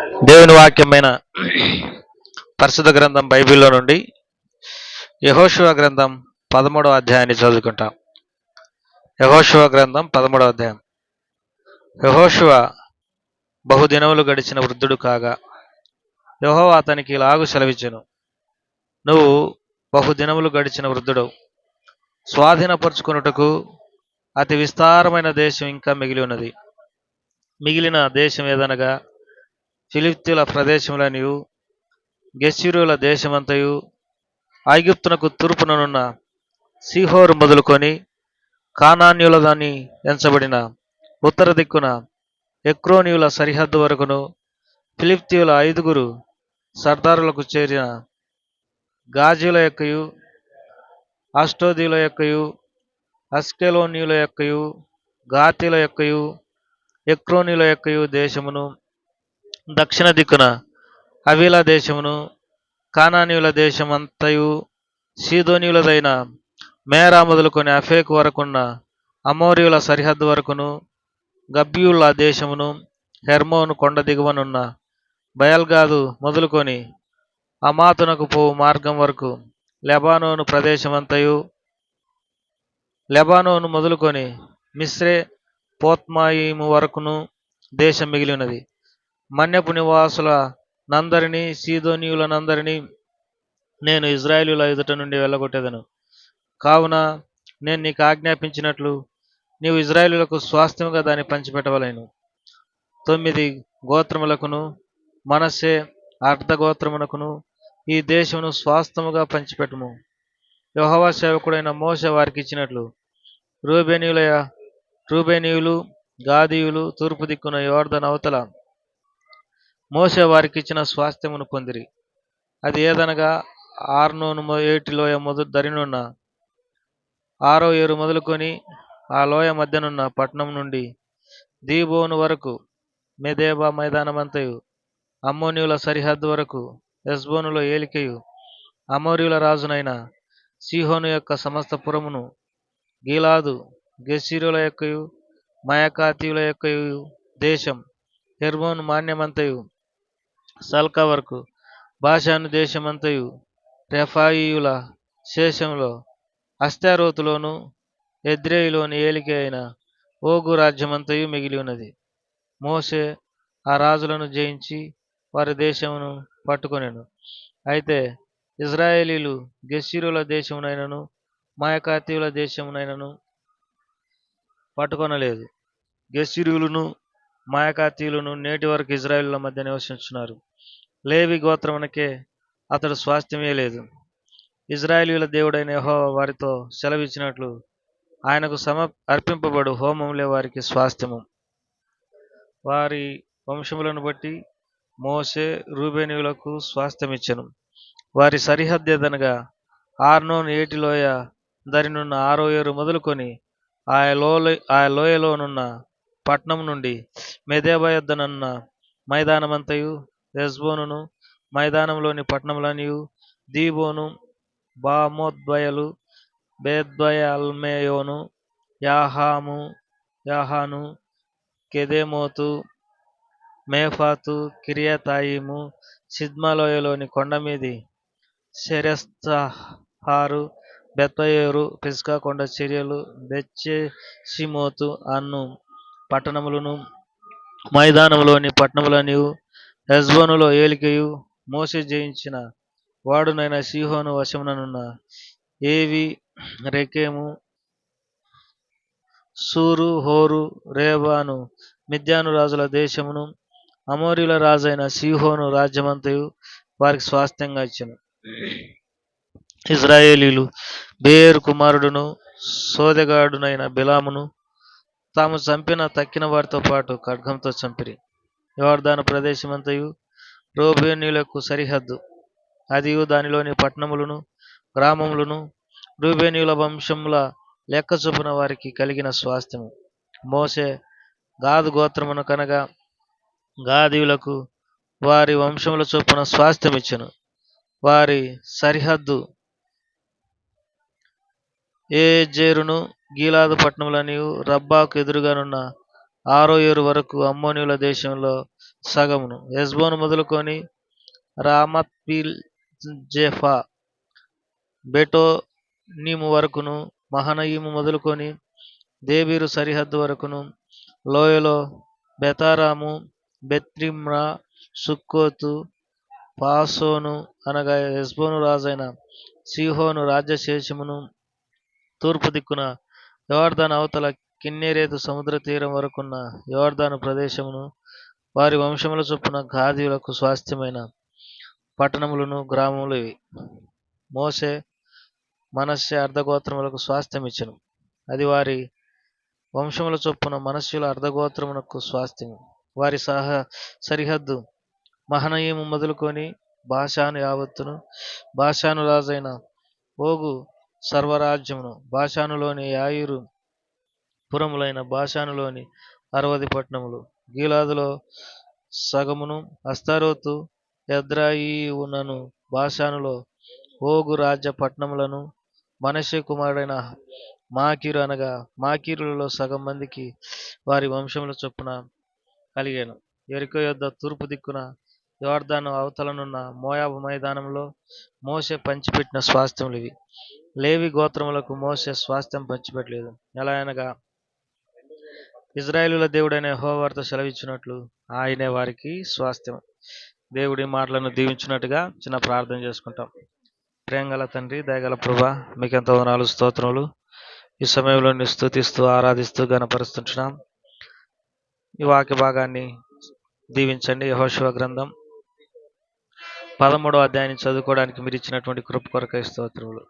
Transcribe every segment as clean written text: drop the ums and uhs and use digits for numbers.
దేవుని వాక్యమైన పరిశుద్ధ గ్రంథం బైబిల్లో నుండి యెహోషువ గ్రంథం 13వ అధ్యాయాన్ని చదువుకుంటాం. యెహోషువ గ్రంథం 13వ అధ్యాయం. యెహోషువ బహుదినములు గడిచిన వృద్ధుడు కాగా యెహోవా అతనికి ఇలాగు సెలవిచ్చెను, నువ్వు బహుదినములు గడిచిన వృద్ధుడవు, స్వాధీనపరుచుకొనుటకు అతి విస్తారమైన దేశం ఇంకా మిగిలి ఉన్నది. మిగిలిన దేశం ఏదనగా ఫిలిష్తీయుల ప్రదేశములనియు, గెషూరీయుల దేశమంతయు, ఐగుప్తునకు తూర్పుననున్న సీహోరు మొదలుకొని కానాన్యులదని ఎంచబడిన ఉత్తర దిక్కున ఎక్రోనీయుల సరిహద్దు వరకును, ఫిలిష్తీయుల 5 సర్దారులకు చేరిన గాజీల యొక్కయు, అష్టోదీల యొక్కయు, అస్కెలోనీయుల యొక్కయు, గాతీల యొక్కయు, ఎక్రోనీయుల యొక్కయు దేశమును, దక్షిణ దిక్కున హవీలా దేశమును, కానానీయుల దేశమంతయు, సీదోనీయులదైన మేరా మొదలుకొని అఫేకు వరకున్న అమోరీయుల సరిహద్దు వరకును, గబ్బీయుల దేశమును, హెర్మోను కొండ దిగువనున్న బయల్గాదు మొదలుకొని అమాతునకు పోవు మార్గం వరకు లెబానోను ప్రదేశమంతయు, లెబానోను మొదలుకొని మిశ్రే పోత్మాయిము వరకును దేశం మిగిలి ఉన్నది. మన్యపు నివాసుల నందరినీ, సీదోనీయులనందరినీ నేను ఇజ్రాయేలీయుల ఎదుట నుండి వెళ్ళగొట్టేదను. కావున నేను నీకు ఆజ్ఞాపించినట్లు నీవు ఇజ్రాయేలీయులకు స్వాస్థ్యముగా దాన్ని పంచిపెట్టవలెను. 9 గోత్రములకును మనష్షే అర్ధగోత్రమునకును ఈ దేశమును స్వాస్థ్యముగా పంచిపెట్టుము. యెహోవా సేవకుడైన మోషే వారికి ఇచ్చినట్లు రూబేనీయులు, గాదీయులు తూర్పు దిక్కున యోర్దాను అవతల మోషే వారికి ఇచ్చిన స్వాస్థ్యమును పొందిరి. అది ఏదనగా ఆర్నోను ఏటిలోయ దరినున్న ఆరోయేరు మొదలుకొని ఆ లోయ మధ్యనున్న పట్టణం నుండి దీబోను వరకు మెదేబా మైదానమంతయు, అమ్మోనీయుల సరిహద్దు వరకు హెష్బోనులో ఏలికయు, అమోరీయుల రాజునైన సీహోను యొక్క సమస్త పురమును, గీలాదు, గెషూరీయుల యొక్కయు, మాయకాతీయుల యొక్కయు దేశం, హెర్మోను మాన్యమంతయు, సల్కా వరకు బాషాను దేశమంతయు, రెఫాయీయుల శేషంలో అష్తారోతులోను ఎద్రేయిలోని ఏలిక అయిన ఓగు రాజ్యమంతయు మిగిలి ఉన్నది. మోషే ఆ రాజులను జయించి వారి దేశమును పట్టుకొనెను. అయితే ఇజ్రాయేలీలు గెషూరీయుల దేశమునైనను మాయకాతీయుల దేశమునైనను పట్టుకొనలేదు. గెషూరీయులను మాయకాతీయులను నేటి వరకు ఇజ్రాయేలుల మధ్య నివసించున్నారు. లేవి గోత్రమునకే అతడు స్వాస్థ్యమే లేదు. ఇజ్రాయేలీయుల దేవుడైన యెహోవా వారితో సెలవిచ్చినట్లు ఆయనకు అర్పింపబడు హోమములే వారికి స్వాస్థ్యము. వారి వంశములను బట్టి మోషే రూబేనీయులకు స్వాస్థ్యమిచ్చెను. వారి సరిహద్దు ఏదనగా ఆర్నోను ఏటిలోయ దరినున్న ఆరోయేరు మొదలుకొని ఆ లోయలోనున్న పట్నం నుండి మెదేబా యొద్దనున్న మైదానమంతయు, హెష్బోనును మైదానంలోని పట్టణములనియు, దీబోను, బామోత్బయలు, బేత్బయల్మెయోను, యాహాను, కెదెమోతు, మేఫాతు, కిర్యతాయిము, సిద్మాలోయలోని కొండమీది శెరెష్తహారు, బెత్పయోరు, పిస్గా కొండ చర్యలు, బెత్షెషిమోతు అను పట్టణములను, మైదానములోని పట్టణములనియు, హెష్బోనులో ఏలికయు, మోషే జయించిన వాడునైన సీహోను వశముననున్న ఏవి, రెకెము, సూరు, హోరు, రేబాను, మిద్యాను రాజుల దేశమును, అమోరీయుల రాజైన సీహోను రాజ్యమంతయు వారికి స్వాస్థ్యంగా ఇచ్చెను. ఇజ్రాయేలీలు బేయేరు కుమారుడును సోదెగాడునైన బిలామును తాము చంపిన తక్కిన వారితో పాటు ఖడ్గంతో చంపిరి. యోర్దాను ప్రదేశమంతయు రూబేనీయులకు సరిహద్దు. అదియు దానిలోని పట్టణములను గ్రామములను రూబేనీయుల వంశముల లెక్క చొప్పున వారికి కలిగిన స్వాస్థ్యము. మోషే గాదు గోత్రమును కనగా గాదీయులకు వారి వంశముల చొప్పున స్వాస్థ్యమిచ్చెను. వారి సరిహద్దు ఏజేరును, గీలాదు పట్టణములనియు, రబ్బాకు ఎదురుగానున్న ఆరోయేరు వరకు అమ్మోనీయుల దేశంలో సగమును. హెష్బోను మొదలుకొని రామత్పీల్ జెఫా బెటోనీము వరకును, మహనయీము మొదలుకొని దేబీరు సరిహద్దు వరకును, లోయలో బెతారాము, బెత్రిమ్నా, సుక్కోతు, పాసోను అనగా హెష్బోను రాజైన సీహోను రాజ్యశేషమును, తూర్పు దిక్కున యోర్దాను అవతల కిన్నెరెతు సముద్ర తీరం వరకున్న యోర్దాను ప్రదేశమును, వారి వంశముల చొప్పున గాదీయులకు స్వాస్థ్యమైన పట్టణములను గ్రామములు ఇవి. మోషే మనష్షే అర్ధగోత్రములకు స్వాస్థ్యమిచ్చెను. అది వారి వంశముల చొప్పున మనష్యుల అర్ధగోత్రమునకు స్వాస్థ్యము. వారి సరిహద్దు మహనయీము మొదలుకొని బాషాను యావత్తును, బాషాను రాజైన ఓగు సర్వరాజ్యమును, బాషానులోని యాయిరు పురములైన బాషానులోని 60 పట్టణములు, గీలాదులో సగమును, అస్తారోతు ఎద్రాయివునను బాషానులో ఓగు రాజ్య పట్టణములను, మనష్షే కుమారుడైన మాకీరు అనగా మాకీరులలో సగం మందికి వారి వంశముల చొప్పున కలిగాను. యెరికో యొద్ద తూర్పు దిక్కున యోర్దాను అవతలనున్న మోయాబు మైదానంలో మోషే పంచిపెట్టిన స్వాస్థ్యములు ఇవి. లేవి గోత్రములకు మోషే స్వాస్థ్యం పంచిపెట్టలేదు. ఎలా అనగా ఇజ్రాయేలుల దేవుడైన యెహోవాతో సెలవిచ్చినట్లు ఆయనే వారికి స్వాస్థ్యం. దేవుడి మాటలను దీవించినట్టుగా చిన్న ప్రార్థన చేసుకుంటాం. ప్రేమగల తండ్రి, దయగల ప్రభా, మీకెంతో వందనాలు, స్తోత్రములు. ఈ సమయంలో స్తుతిస్తూ ఆరాధిస్తూ గణపరుస్తుంటున్నాం. ఈ వాక్య భాగాన్ని దీవించండి. యెహోషువ గ్రంథం 13వ అధ్యాయాన్ని చదువుకోవడానికి మీరు ఇచ్చినటువంటి కృప కొరకై స్తోత్రములు.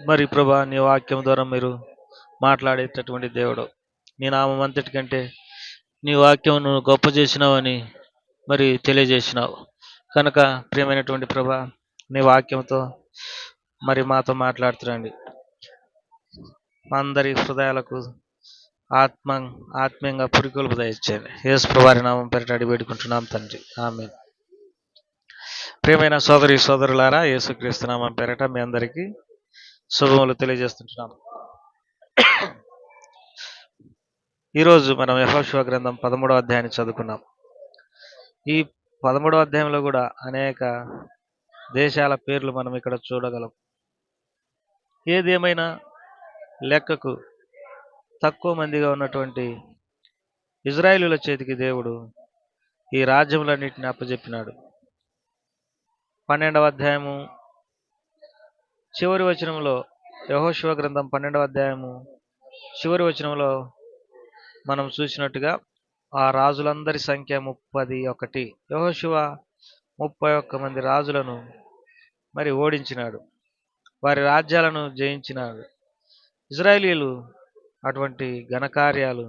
మరి ప్రభా, నీ వాక్యం ద్వారా మీరు మాట్లాడేటటువంటి దేవుడు, నీ నామం అంతటికంటే నీ వాక్యం నువ్వు గొప్ప చేసినావని మరి తెలియజేసినావు కనుక ప్రియమైనటువంటి ప్రభా, నీ వాక్యంతో మరి మాతో మాట్లాడుతురండి. మా అందరి హృదయాలకు ఆత్మీయంగా పురికొల్పు దయచేయండి. యేసు ప్రభువారి నామం పేరిట అడిగి పెట్టుకుంటున్నాం తండ్రి, ఆమేన్. ప్రియమైన సోదరి సోదరులారా, యేసుక్రీస్తు నామం పేరిట మీ అందరికీ శుభములు తెలియజేస్తుంటున్నాం. ఈరోజు మనం యెహోషువ గ్రంథం 13వ అధ్యాయాన్ని చదువుకున్నాం. ఈ 13వ అధ్యాయంలో కూడా అనేక దేశాల పేర్లు మనం ఇక్కడ చూడగలం. ఏదేమైనా లెక్కకు తక్కువ మందిగా ఉన్నటువంటి ఇజ్రాయేలుల చేతికి దేవుడు ఈ రాజ్యములన్నిటిని అప్పజెప్పినాడు. 12వ అధ్యాయము చివరి వచనంలో, యెహోషువ గ్రంథం 12వ అధ్యాయము చివరి వచనంలో మనం చూసినట్టుగా ఆ రాజులందరి సంఖ్య 31. యెహోషువ 31 మంది రాజులను మరి ఓడించినాడు, వారి రాజ్యాలను జయించినాడు. ఇజ్రాయేలీలు అటువంటి ఘనకార్యాలు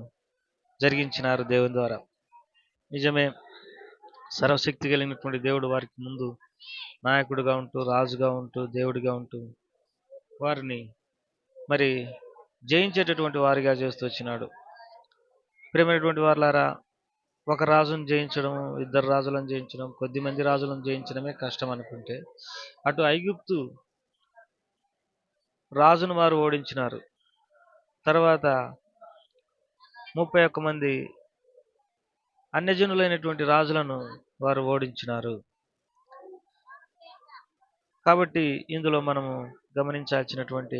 జరిగించినారు దేవుని ద్వారా. నిజమే, సర్వశక్తి కలిగినటువంటి దేవుడు వారికి ముందు నాయకుడిగా ఉంటూ, రాజుగా ఉంటూ, దేవుడిగా ఉంటూ వారిని మరి జయించేటటువంటి వారిగా చేస్తూ వచ్చినాడు. ప్రియమైనటువంటి వారులారా, ఒక రాజును జయించడం, ఇద్దరు రాజులను జయించడం, కొద్ది మంది రాజులను జయించడమే కష్టం అనుకుంటే, అటు ఐగుప్తు రాజును వారు ఓడించినారు. తర్వాత 31 మంది అన్యజనులైనటువంటి రాజులను వారు ఓడించినారు. కాబట్టి ఇందులో మనము గమనించాల్సినటువంటి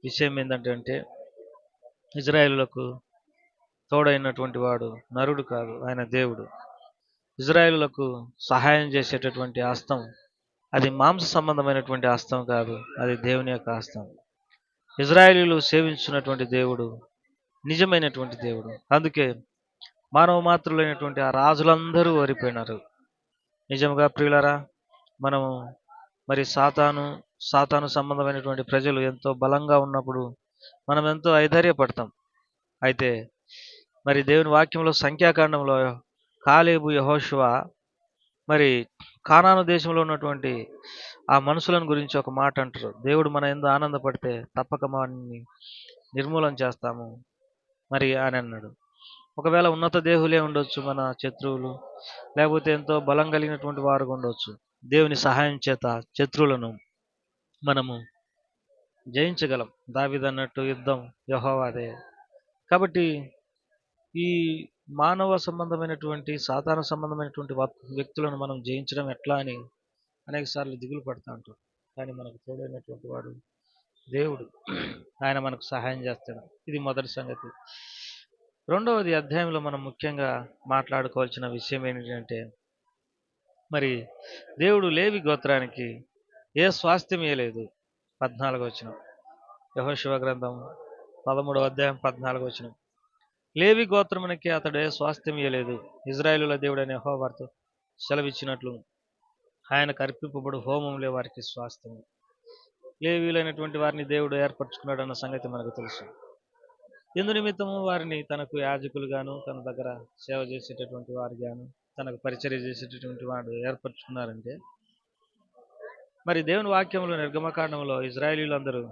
విషయం ఏంటంటే, ఇజ్రాయేలులకు తోడైనటువంటి వాడు నరుడు కాదు, ఆయన దేవుడు. ఇజ్రాయేలులకు సహాయం చేసేటటువంటి హస్తం అది మాంస సంబంధమైనటువంటి హస్తం కాదు, అది దేవుని యొక్క హస్తం. ఇజ్రాయేలీలు సేవించున్నటువంటి దేవుడు నిజమైనటువంటి దేవుడు. అందుకే మానవ మాత్రులైనటువంటి ఆ రాజులందరూ ఓడిపోయినారు. నిజంగా ప్రియులారా, మనము మరి సాతాను సంబంధమైనటువంటి ప్రజలు ఎంతో బలంగా ఉన్నప్పుడు మనం ఎంతో ఐధైర్యపడతాం. అయితే మరి దేవుని వాక్యంలో సంఖ్యాకాండంలో కాలేబు, యెహోషువ మరి కానాను దేశంలో ఉన్నటువంటి ఆ మనుషులను గురించి ఒక మాట అంటారు. దేవుడు మన యందు ఆనందపడితే తప్పక వారిని నిర్మూలన చేస్తాము మరి అని అన్నాడు. ఒకవేళ ఉన్నత దేహులే ఉండొచ్చు మన శత్రువులు, లేకపోతే ఎంతో బలం కలిగినటువంటి వారు ఉండొచ్చు. దేవుని సహాయం చేత శత్రువులను మనము జయించగలం. దావీదు అన్నట్టు యుద్ధం యెహోవాదే. కాబట్టి ఈ మానవ సంబంధమైనటువంటి సాధారణ సంబంధమైనటువంటి వ్యక్తులను మనం జయించడం ఎట్లా అని అనేక సార్లు దిగులు పడుతూ ఉంటాం. కానీ మనకు తోడైనటువంటి వాడు దేవుడు. ఆయన మనకు సహాయం చేస్తాడు. ఇది మొదటి సంగతి. రెండవది అధ్యాయంలో మనం ముఖ్యంగా మాట్లాడుకోవాల్సిన విషయం ఏంటంటే, మరి దేవుడు లేవి గోత్రానికి ఏ స్వాస్థ్యం ఇయ్యలేదు. 14వ వచనం, యెహోషువ గ్రంథం 13వ అధ్యాయం 14వ వచనం. లేవి గోత్రమునికి అతడు ఏ స్వాస్థ్యం ఇయ్యలేదు. ఇజ్రాయేలుల దేవుడైన యెహోవా వారితో సెలవిచ్చినట్లు ఆయనకు అర్పింపబడు హోమములే వారికి స్వాస్థ్యము. లేవీలైనటువంటి వారిని దేవుడు ఏర్పరచుకున్నాడు అన్న సంగతి మనకు తెలుసు. ఎందు నిమిత్తము వారిని తనకు యాజకులుగాను, తన దగ్గర సేవ చేసేటటువంటి వారిగాను, తనకు పరిచర్య చేసేటటువంటి వాడు ఏర్పరచుకున్నారంటే, మరి దేవుని వాక్యంలో నిర్గమకాండంలో ఇజ్రాయేలీలందరూ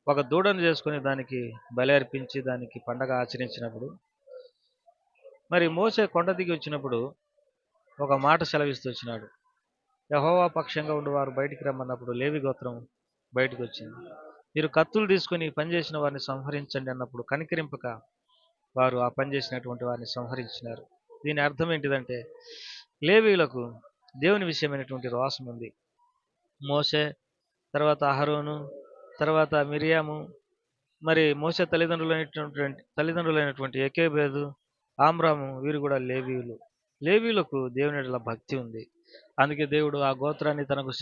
ఒక దూడను చేసుకుని దానికి బలి అర్పించి దానికి పండగ ఆచరించినప్పుడు, మరి మోసే కొండ దిగి వచ్చినప్పుడు ఒక మాట సెలవిస్తూ వచ్చినాడు. యెహోవా పక్షంగా ఉండేవారు బయటికి రమ్మన్నప్పుడు లేవి గోత్రం బయటకు వచ్చింది. మీరు కత్తులు తీసుకుని పని చేసిన వారిని సంహరించండి అన్నప్పుడు కనికరింపక వారు ఆ పని చేసినటువంటి వారిని సంహరించినారు. దీని అర్థం ఏంటిదంటే, లేవీలకు దేవుని విషయమైనటువంటి రోషం ఉంది. మోసే, తర్వాత అహరోను, తర్వాత మిరియాము, మరి మోసే తల్లిదండ్రులైనటువంటి ఏకేబేదు, ఆమ్రాము, వీరు కూడా లేవీయులు. లేవీయులకు దేవుని యెడల భక్తి ఉంది. అందుకే దేవుడు ఆ గోత్రాన్ని తనకు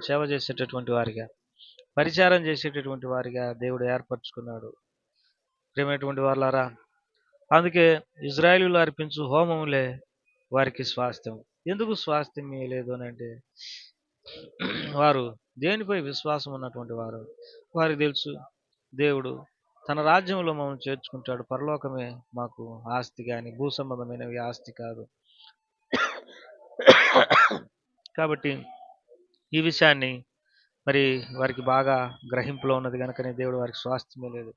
సేవ చేసేటటువంటి వారిగా, పరిచారం చేసేటటువంటి వారిగా దేవుడు ఏర్పరచుకున్నాడు. ప్రియమైనటువంటి వాళ్ళారా, అందుకే ఇజ్రాయేలీయులు అర్పించు హోమములే వారికి స్వాస్థ్యం. ఎందుకు స్వాస్థ్యం ఇయ్యలేదు అని అంటే, వారు దేనిపై విశ్వాసం ఉన్నటువంటి వారు. వారికి తెలుసు దేవుడు తన రాజ్యంలో మమ్మల్ని చేర్చుకుంటాడు, పరలోకమే మాకు ఆస్తి కానీ భూ సంబంధమైనవి ఆస్తి కాదు. కాబట్టి ఈ విషయాన్ని మరి వారికి బాగా గ్రహింపులో ఉన్నది కనుకనే దేవుడు వారికి స్వాస్థ్యమే లేదు.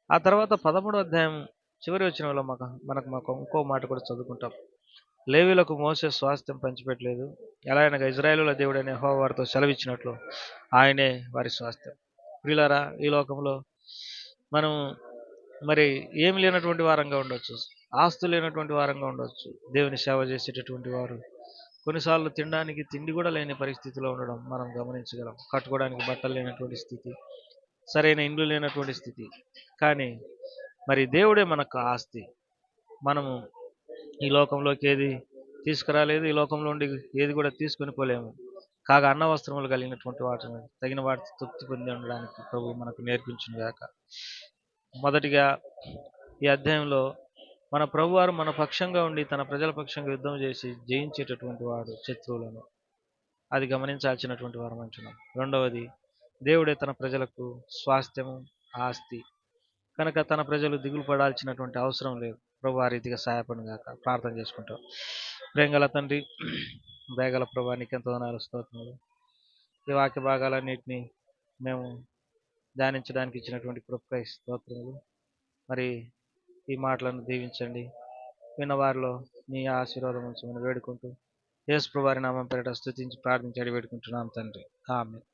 ఆ తర్వాత 13వ అధ్యాయం చివరి వచనంలో మనకు ఇంకో మాట కూడా చదువుకుంటాం. లేవీలకు మోసే స్వాస్థ్యం పంచిపెట్టలేదు, ఎలా అనగా ఇజ్రాయేలుల దేవుడైన యెహోవా వారితో సెలవిచ్చినట్లు ఆయనే వారి స్వాస్థ్యం. ప్రియులారా, ఈ లోకంలో మనం మరి ఏమి లేనటువంటి వారంగా ఉండొచ్చు, ఆస్తులు లేనటువంటి వారంగా ఉండొచ్చు. దేవుని సేవ చేసేటటువంటి వారు కొన్నిసార్లు తినడానికి తిండి కూడా లేని పరిస్థితిలో ఉండడం మనం గమనించగలం. కట్టుకోవడానికి బట్టలు లేనటువంటి స్థితి, సరైన ఇండ్లు లేనటువంటి స్థితి. కానీ మరి దేవుడే మనకు ఆస్తి. మనము ఈ లోకంలోకి ఏది తీసుకురాలేదు, ఈ లోకంలో ఉండి ఏది కూడా తీసుకొని పోలేము. కాగా అన్న వస్త్రములు కలిగినటువంటి వాటిని తగిన వాటితో తృప్తి పొంది ఉండడానికి ప్రభు మనకు నేర్పించును గాక. మొదటిగా ఈ అధ్యాయంలో మన ప్రభువారు మన పక్షంగా ఉండి తన ప్రజల పక్షంగా యుద్ధం చేసి జయించేటటువంటి వాడు శత్రువులను. అది గమనించాల్సినటువంటి వారం అంటున్నాం. రెండవది, దేవుడే తన ప్రజలకు స్వాస్థ్యము, ఆస్తి కనుక తన ప్రజలు దిగులు పడాల్సినటువంటి అవసరం లేదు. ప్రభు ఆ రీతిగా సహాయపడిన గాక. ప్రార్థన చేసుకుంటాం. ప్రేంగల తండ్రి, దయగల ప్రభు, నీకెంతో వందనాలు, స్తోత్రములు. ఈ వాక్య భాగాలన్నింటినీ మేము ధ్యానించడానికి ఇచ్చినటువంటి కృపకై స్తోత్రములు. మరి ఈ మాటలను దీవించండి. విన్న వారిలో నీ ఆశీర్వాదం ఉంచమని వేడుకుంటూ యేసు ప్రభువారి నామం పేరిట స్తుతించి ప్రార్థించి అడిగి వేడుకుంటున్నాం తండ్రి. ఆమేన్.